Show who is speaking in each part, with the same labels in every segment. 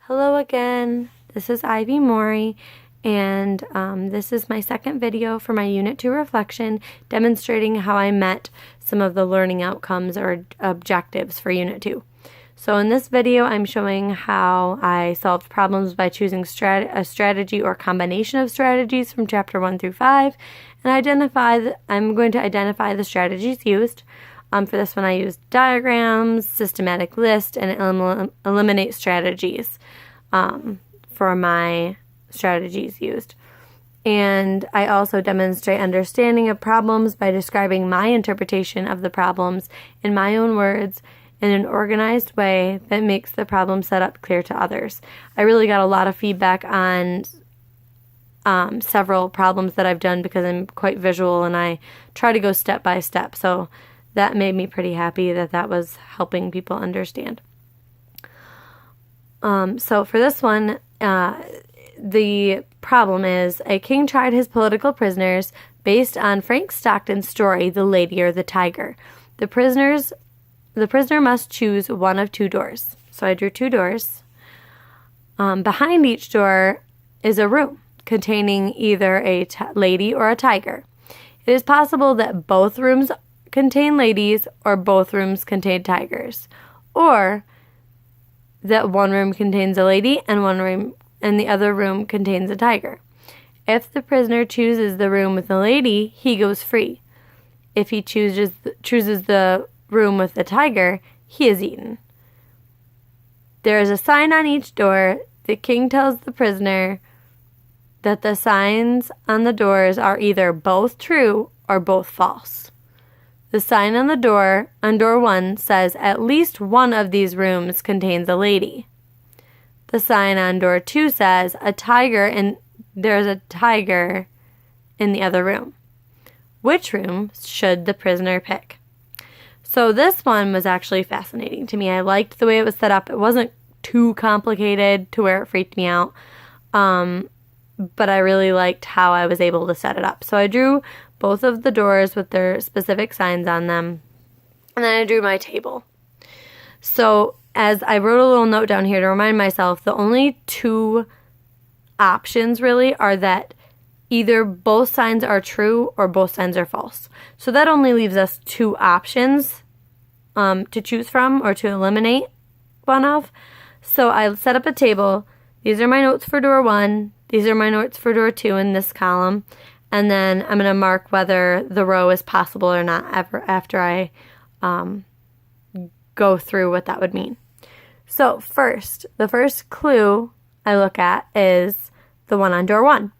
Speaker 1: Hello again, this is Ivy Mori, and this is my second video for my Unit 2 reflection demonstrating how I met some of the learning outcomes or objectives for Unit 2. So in this video, I'm showing how I solved problems by choosing a strategy or combination of strategies from Chapter 1 through 5, and I'm going to identify the strategies used. For this one, I used diagrams, systematic list, and eliminate strategies for my strategies used. And I also demonstrate understanding of problems by describing my interpretation of the problems in my own words in an organized way that makes the problem setup clear to others. I really got a lot of feedback on several problems that I've done because I'm quite visual and I try to go step by step. So that made me pretty happy that was helping people understand. So for this one, the problem is a king tried his political prisoners based on Frank Stockton's story, The Lady or the Tiger. The prisoner must choose one of two doors. So I drew two doors. Behind each door is a room containing either a lady or a tiger. It is possible that both rooms contain ladies or both rooms contain tigers, or that one room contains a lady and the other room contains a tiger. If the prisoner chooses the room with the lady, he goes free. If he chooses the room with the tiger, he is eaten. There is a sign on each door. The king tells the prisoner that the signs on the doors are either both true or both false. The sign on door 1 says at least one of these rooms contains a lady. The sign on door 2 says there's a tiger in the other room. Which room should the prisoner pick? So this one was actually fascinating to me. I liked the way it was set up. It wasn't too complicated to where it freaked me out. But I really liked how I was able to set it up. So I drew both of the doors with their specific signs on them. And then I drew my table. So as I wrote a little note down here to remind myself, the only two options really are that either both signs are true or both signs are false. So that only leaves us two options to choose from or to eliminate one of. So I set up a table. These are my notes for door 1. These are my notes for door 2 in this column. And then I'm going to mark whether the row is possible or not after I go through what that would mean. So the first clue I look at is the one on door 1.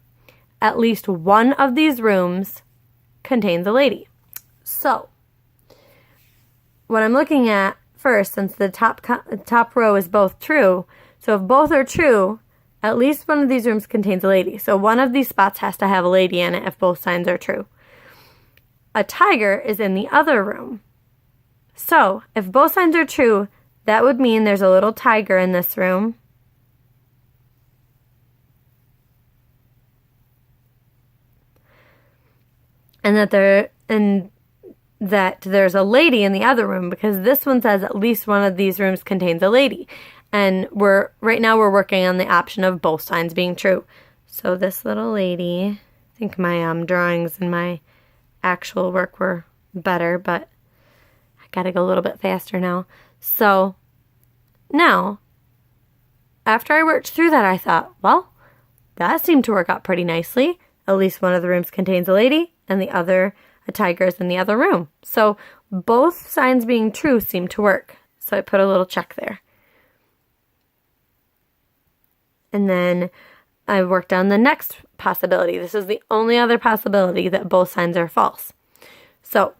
Speaker 1: At least one of these rooms contains a lady. So what I'm looking at first, since the top row is both true, so if both are true, at least one of these rooms contains a lady. So one of these spots has to have a lady in it if both signs are true. A tiger is in the other room. So if both signs are true, that would mean there's a little tiger in this room. And that there's a lady in the other room, because this one says at least one of these rooms contains a lady. And right now we're working on the option of both signs being true. So this little lady, I think my drawings and my actual work were better, but I gotta go a little bit faster now. So now, after I worked through that, I thought, well, that seemed to work out pretty nicely. At least one of the rooms contains a lady and the other, a tiger, is in the other room. So both signs being true seem to work. So I put a little check there. And then I worked on the next possibility. This is the only other possibility that both signs are false. So,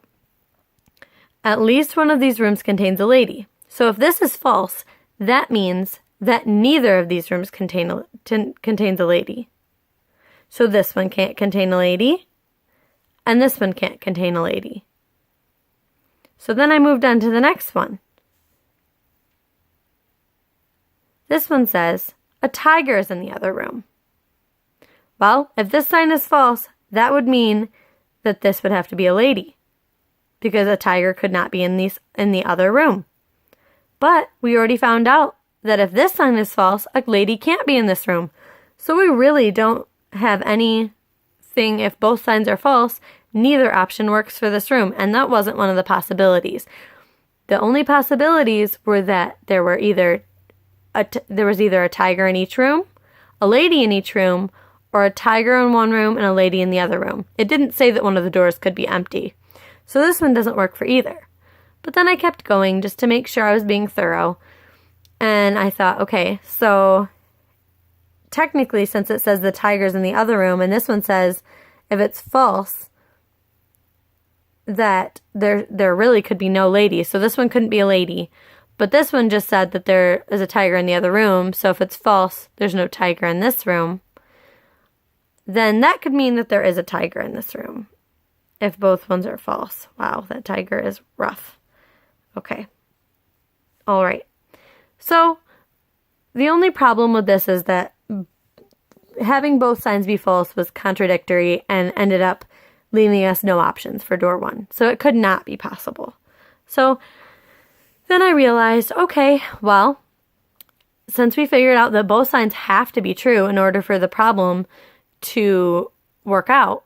Speaker 1: at least one of these rooms contains a lady. So if this is false, that means that neither of these rooms contains a lady. So this one can't contain a lady, and this one can't contain a lady. So then I moved on to the next one. This one says a tiger is in the other room. Well, if this sign is false, that would mean that this would have to be a lady, because a tiger could not be in the other room. But we already found out that if this sign is false, a lady can't be in this room. So we really don't have anything. If both signs are false, neither option works for this room, and that wasn't one of the possibilities. The only possibilities were that there was either a tiger in each room, a lady in each room, or a tiger in one room and a lady in the other room. It didn't say that one of the doors could be empty. So this one doesn't work for either. But then I kept going just to make sure I was being thorough. And I thought, okay, so technically, since it says the tiger's in the other room, and this one says if it's false, that there really could be no lady. So this one couldn't be a lady. But this one just said that there is a tiger in the other room. So if it's false, there's no tiger in this room. Then that could mean that there is a tiger in this room. If both ones are false. Wow, that tiger is rough. Okay. All right. So the only problem with this is that having both signs be false was contradictory and ended up leaving us no options for door 1. So it could not be possible. So then I realized, okay, well, since we figured out that both signs have to be true in order for the problem to work out,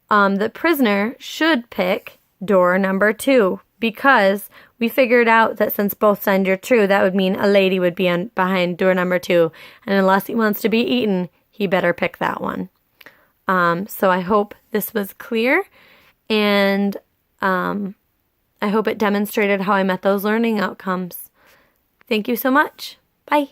Speaker 1: the prisoner should pick door number 2, because we figured out that since both signs are true, that would mean a lady would be behind door number 2. And unless he wants to be eaten, he better pick that one. So I hope this was clear, and I hope it demonstrated how I met those learning outcomes. Thank you so much. Bye.